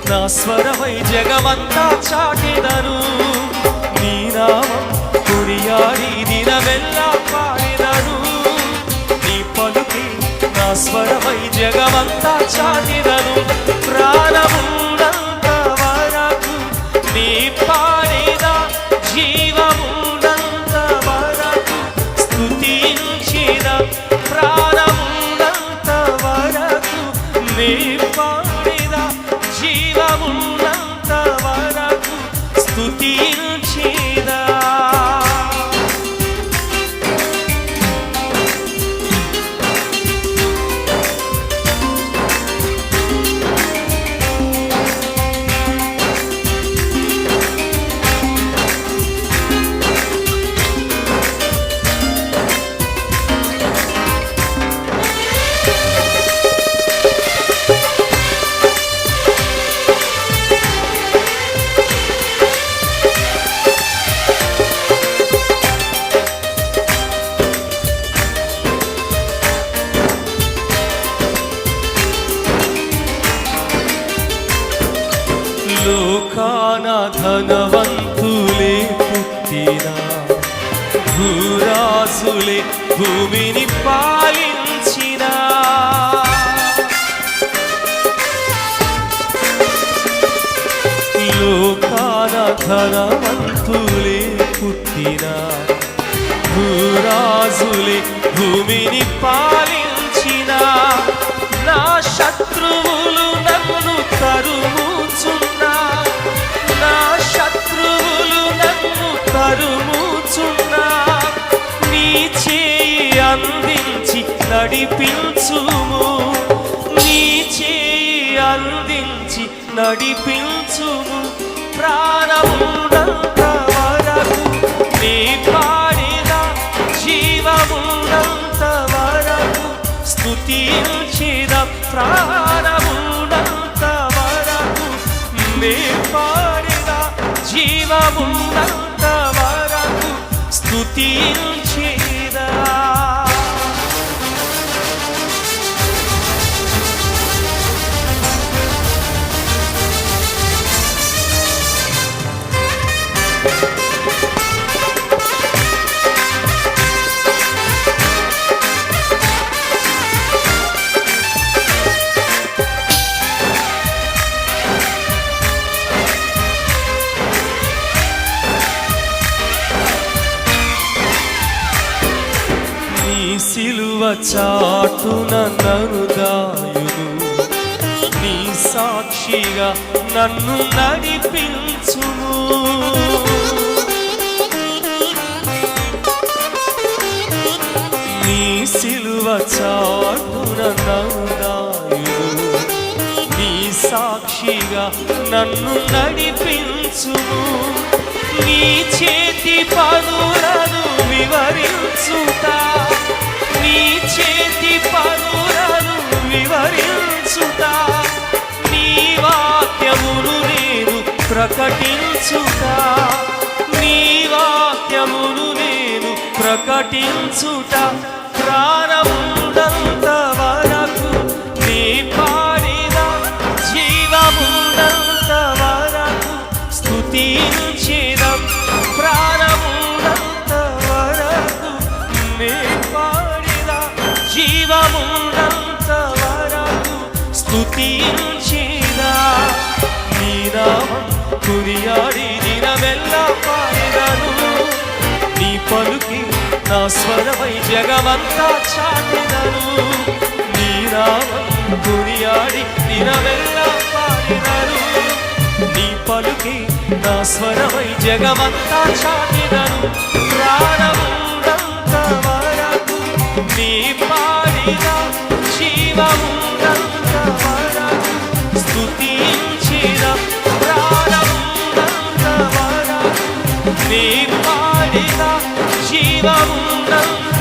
నా స్వరమై జగమంతా చాటెదను. నీ నామం కొనియాడి దినమెల్లా పాడెదను. నీ పలుకే నా స్వరమై జగమంతా చాటెదను. ప్రాణమున్నంత వరకు నీ పాడేదా, జీవమున్నంత వరకు స్తుతించేదా. ప్రాణమున్నంత వరకు నీ పాడేదా, జీవమున్నంత వరకు స్తుతించేదా. లోకాన ధనవంతులే పుట్టినా, భూరాజులే భూమిని పాలించినా, లోకాన ధనవంతులే పుట్టినా, భూరాజులే భూమిని పాలించినా, నా శత్రువులు నన్ను తరుముచున్నా, నా శత్రువులు నన్ను తరుముచున్నా, నీ చేయి అందించి నడిపించుము, నీ చేయి అందించి నడిపించుము. ప్రాణమున్నంత వరకు నీ పాడేదా, జీవమున్నంత వరకు స్తుతించేదా. ప్రాణమున్నంత వరకు నీ పాడేదా, జీవమున్నంత వరకు స్తుతించేదా. సిలువ చాటున నన్ను దాయును, నీ సాక్షిగా నన్ను నడిపించుము. నీ సిలువ చాటున నన్ను దాయును, నీ సాక్షిగా నన్ను నడిపించుము. నీ చేతి పనులను వివరించుతా, నీ చేతి పనులను వివరించుతా, నీ వాక్యమును నేను ప్రకటించుతా, నీ వాక్యమును నేను ప్రకటించుతా. ప్రాణమున్నంత వరకు నీ పాడేదా, జీవమున్నంత వరకు స్తుతించేదా. ప్రాణమున్నంత వరకు నీ పాడేదా, జీవమున్నంత వరకు స్తుతించేదా. నీ నామం కొనియాడి దినమెల్లా పాడెదను. నీ పలుకి నా స్వరమై జగమంతా చాటెదను. నీ నామం కొనియాడి దినమెల్లా పాడెదను. నీ పలుకి నా స్వరమై జగమంతా చాటెదను. ప్రాణమున్నంత వరకు నీ పాడేదా, జీవమున్నంత వరకు స్తుతించేదా. ప్రాణమున్నంత వరకు నీ పాడేదా, జీవమున్నంత